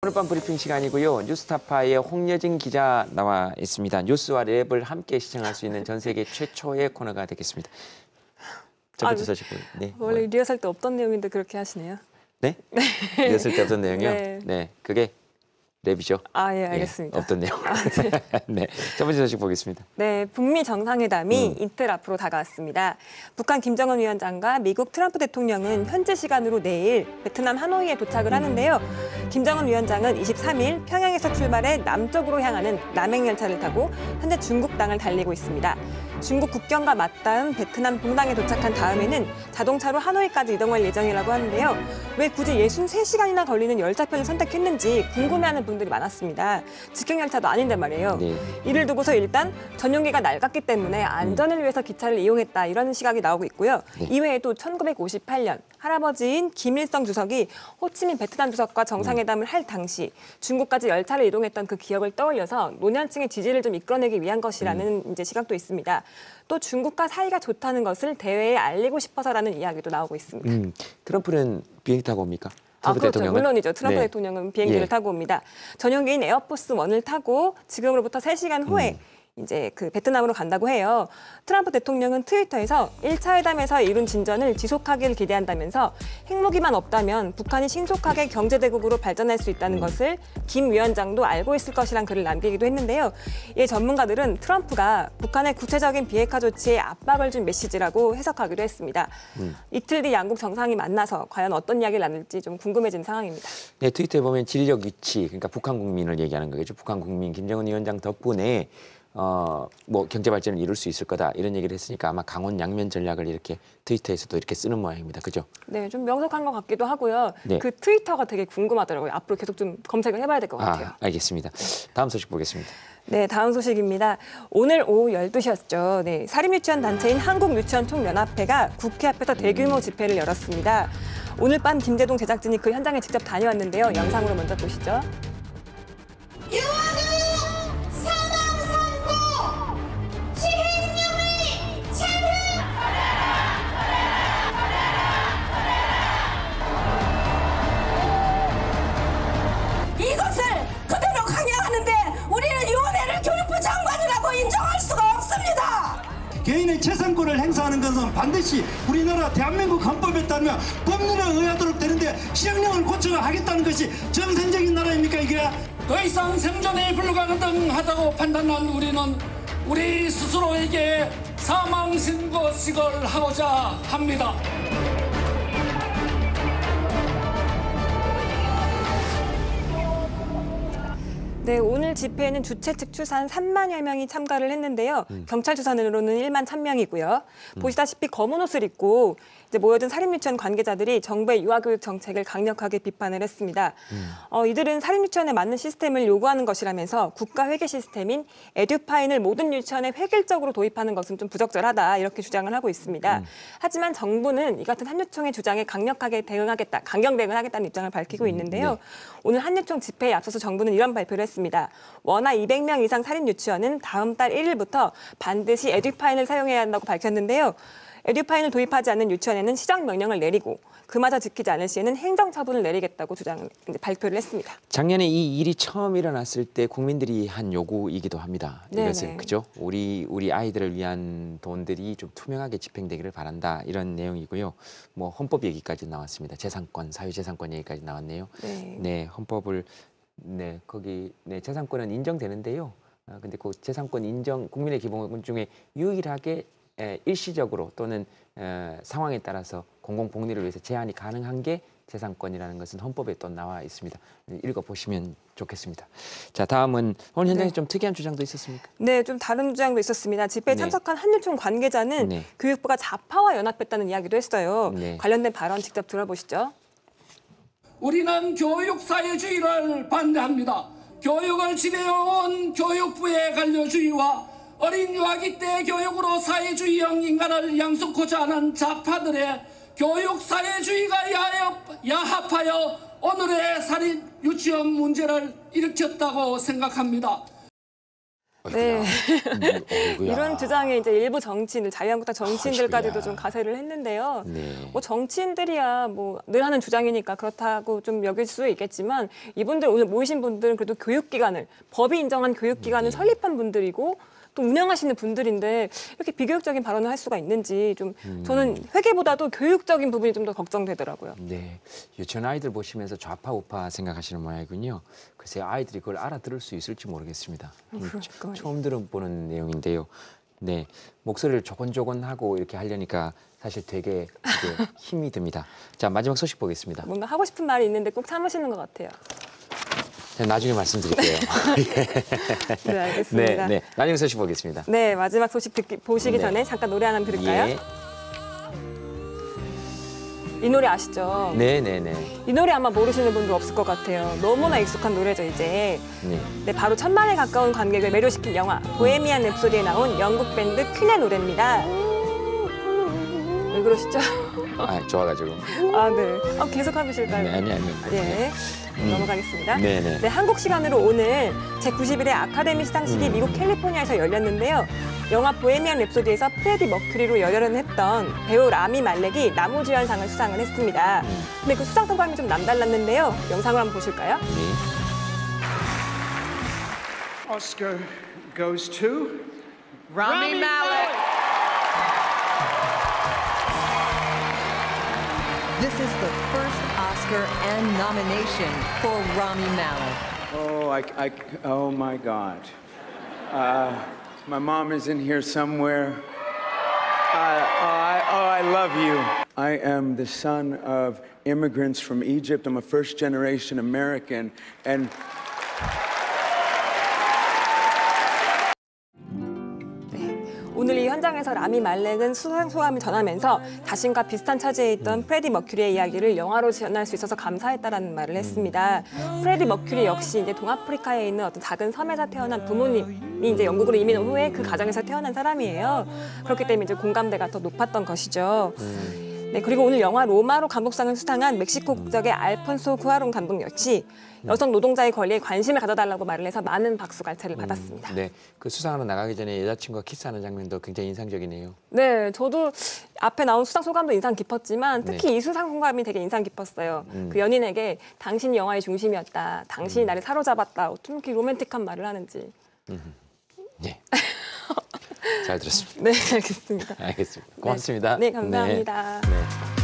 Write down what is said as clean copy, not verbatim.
오늘 밤 브리핑 시간이고요. 뉴스타파의 홍여진 기자 나와 있습니다. 뉴스와 랩을 함께 시청할 수 있는 전 세계 최초의 코너가 되겠습니다. 첫 번째 소식. 네. 원래 리허설 때 없던 내용인데 그렇게 하시네요. 네? 리허설 때 없던 내용이요? 네. 네. 그게 랩이죠. 예, 알겠습니다. 예, 없던 내용. 네. 첫 번째 소식 보겠습니다. 네, 북미 정상회담이 이틀 앞으로 다가왔습니다. 북한 김정은 위원장과 미국 트럼프 대통령은 현지 시간으로 내일 베트남 하노이에 도착을 하는데요. 김정은 위원장은 23일 평양에서 출발해 남쪽으로 향하는 남행열차를 타고 현재 중국 땅을 달리고 있습니다. 중국 국경과 맞닿은 베트남 동당에 도착한 다음에는 자동차로 하노이까지 이동할 예정이라고 하는데요. 왜 굳이 63시간이나 걸리는 열차편을 선택했는지 궁금해하는 분들이 많았습니다. 직행열차도 아닌데 말이에요. 네. 이를 두고서 일단 전용기가 낡았기 때문에 안전을 위해서 기차를 이용했다 이런 시각이 나오고 있고요. 네. 이외에도 1958년 할아버지인 김일성 주석이 호치민 베트남 주석과 정상회담을 할 당시 중국까지 열차를 이동했던 그 기억을 떠올려서 노년층의 지지를 좀 이끌어내기 위한 것이라는 이제 시각도 있습니다. 또 중국과 사이가 좋다는 것을 대외에 알리고 싶어서라는 이야기도 나오고 있습니다. 트럼프는 비행기 타고 옵니까? 트럼프 그렇죠. 대통령은? 물론이죠. 트럼프 네. 대통령은 비행기를 타고 옵니다. 전용기인 에어포스 1을 타고 지금으로부터 3시간 후에 이제 그 베트남으로 간다고 해요. 트럼프 대통령은 트위터에서 1차 회담에서 이룬 진전을 지속하기를 기대한다면서 핵무기만 없다면 북한이 신속하게 경제대국으로 발전할 수 있다는 것을 김 위원장도 알고 있을 것이란 글을 남기기도 했는데요. 이 전문가들은 트럼프가 북한의 구체적인 비핵화 조치에 압박을 준 메시지라고 해석하기도 했습니다. 이틀 뒤 양국 정상이 만나서 과연 어떤 이야기를 나눌지 좀 궁금해진 상황입니다. 네, 트위터에 보면 지리적 위치, 그러니까 북한 국민을 얘기하는 거겠죠. 북한 국민 김정은 위원장 덕분에 뭐 경제 발전을 이룰 수 있을 거다 이런 얘기를 했으니까 아마 강원 양면 전략을 이렇게 트위터에서도 이렇게 쓰는 모양입니다. 그죠? 네, 좀 명석한 것 같기도 하고요. 네. 그 트위터가 되게 궁금하더라고요. 앞으로 계속 좀 검색을 해봐야 될 것 같아요. 알겠습니다. 다음 소식 보겠습니다. 네, 다음 소식입니다. 오늘 오후 12시였죠. 네, 사립유치원 단체인 한국유치원총연합회가 국회 앞에서 대규모 집회를 열었습니다. 오늘 밤 김재동 제작진이 그 현장에 직접 다녀왔는데요. 영상으로 먼저 보시죠. 이것을 그대로 강행하는데 우리는 유은혜를 교육부 장관이라고 인정할 수가 없습니다. 개인의 재산권을 행사하는 것은 반드시 우리나라 대한민국 헌법에 따르면 법률에 의하도록 되는데 시행령을 고쳐야 하겠다는 것이 정상적인 나라입니까 이게? 더 이상 생존에 불가능하다고 판단한 우리는 우리 스스로에게 사망신고식을 하고자 합니다. 네, 오늘 집회에는 주최 측 추산 3만여 명이 참가를 했는데요. 경찰 추산으로는 1만 1,000명이고요. 보시다시피 검은 옷을 입고 이제 모여든 사립유치원 관계자들이 정부의 유아교육 정책을 강력하게 비판을 했습니다. 이들은 사립유치원에 맞는 시스템을 요구하는 것이라면서 국가 회계 시스템인 에듀파인을 모든 유치원에 획일적으로 도입하는 것은 좀 부적절하다 이렇게 주장을 하고 있습니다. 하지만 정부는 이 같은 한유총의 주장에 강력하게 대응하겠다, 강경 대응하겠다는 입장을 밝히고 있는데요. 오늘 한유총 집회에 앞서서 정부는 이런 발표를 했습니다. 원화 200명 이상 사립유치원은 다음 달 1일부터 반드시 에듀파인을 사용해야 한다고 밝혔는데요. 에듀파인을 도입하지 않는 유치원에는 시정 명령을 내리고 그마저 지키지 않을 시에는 행정처분을 내리겠다고 발표를 했습니다. 작년에 이 일이 처음 일어났을 때 국민들이 한 요구이기도 합니다. 이것은 네네. 그죠? 우리 아이들을 위한 돈들이 좀 투명하게 집행되기를 바란다 이런 내용이고요. 뭐 헌법 얘기까지 나왔습니다. 재산권, 사유재산권 얘기까지 나왔네요. 네, 헌법을 거기 재산권은 인정되는데요. 근데 그 재산권 인정 국민의 기본 중에 유일하게 일시적으로 또는 상황에 따라서 공공복리를 위해서 제한이 가능한 게 재산권이라는 것은 헌법에 또 나와 있습니다. 읽어보시면 좋겠습니다. 자, 다음은 오늘 현장에 좀 특이한 주장도 있었습니까? 네, 좀 다른 주장도 있었습니다. 집회에 참석한 한유총 관계자는 교육부가 좌파와 연합했다는 이야기도 했어요. 관련된 발언 직접 들어보시죠. 우리는 교육사회주의를 반대합니다. 교육을 지배해온 교육부의 관료주의와 어린 유아기 때 교육으로 사회주의형 인간을 양성코자 하는 좌파들의 교육사회주의가 야합하여 오늘의 사립 유치원 문제를 일으켰다고 생각합니다. 네. 어이구야. 이런 주장에 이제 일부 정치인들, 자유한국당 정치인들까지도 아이고야. 좀 가세를 했는데요. 네. 뭐 정치인들이야 뭐 늘 하는 주장이니까 그렇다고 좀 여길 수 있겠지만 이분들 오늘 모이신 분들은 그래도 교육기관을 법이 인정한 교육기관을 설립한 분들이고 또 운영하시는 분들인데 이렇게 비교육적인 발언을 할 수가 있는지 좀 저는 회계보다도 교육적인 부분이 좀 더 걱정되더라고요. 네, 유치원 아이들 보시면서 좌파 우파 생각하시는 모양이군요. 글쎄 아이들이 그걸 알아들을 수 있을지 모르겠습니다. 그러니까요. 처음 들어보는 내용인데요. 네, 목소리를 조곤조곤하고 이렇게 하려니까 사실 되게 힘이 듭니다. 자, 마지막 소식 보겠습니다. 뭔가 하고 싶은 말이 있는데 꼭 참으시는 것 같아요. 제가 나중에 말씀드릴게요. 네, 알겠습니다. 네, 나중에 소식 보겠습니다. 네, 마지막 소식 보시기 네. 전에 잠깐 노래 하나 들을까요? 예. 이 노래 아시죠? 네. 이 노래 아마 모르시는 분들 없을 것 같아요. 너무나 익숙한 노래죠, 이제. 네. 네, 바로 1000만에 가까운 관객을 매료시킨 영화 보헤미안 랩소디에 나온 영국 밴드 퀸의 노래입니다. 왜 그러시죠? 아, 좋아가지고. 아, 네. 계속 하실까요? 네, 아니. 네. 넘어가겠습니다. 네네. 네, 한국 시간으로 오늘 제91회 아카데미 시상식이 미국 캘리포니아에서 열렸는데요. 영화 보헤미안 랩소디에서 프레디 머큐리로 열연을 했던 배우 라미 말렉이 남우주연상을 수상을 했습니다. 근데 그 수상 소감이 좀 남달랐는데요. 영상을 한번 보실까요? 네. Oscar goes to Rami Malek. This is the first Oscar and nomination for Rami Malek. oh my God. My mom is in here somewhere. I love you. I am the son of immigrants from Egypt. I'm a first generation American. And 오늘 이 현장에서 라미 말렉은 수상 소감을 전하면서 자신과 비슷한 처지에 있던 프레디 머큐리의 이야기를 영화로 전할 수 있어서 감사했다라는 말을 했습니다. 프레디 머큐리 역시 이제 동아프리카에 있는 어떤 작은 섬에서 태어난 부모님이 이제 영국으로 이민 온 후에 그 가정에서 태어난 사람이에요. 그렇기 때문에 이제 공감대가 더 높았던 것이죠. 네, 그리고 오늘 영화 로마로 감독상을 수상한 멕시코 국적의 알폰소 쿠아론 감독 역시 여성 노동자의 권리에 관심을 가져달라고 말을 해서 많은 박수 갈채를 받았습니다. 네, 그 수상하러 나가기 전에 여자친구와 키스하는 장면도 굉장히 인상적이네요. 네, 저도 앞에 나온 수상 소감도 인상 깊었지만 특히 이 수상 소감이 되게 인상 깊었어요. 그 연인에게 당신이 영화의 중심이었다. 당신이 나를 사로잡았다. 어쩜 이렇게 로맨틱한 말을 하는지. 네. 잘 들었습니다. 네, 알겠습니다. 알겠습니다. 고맙습니다. 네, 감사합니다. 네.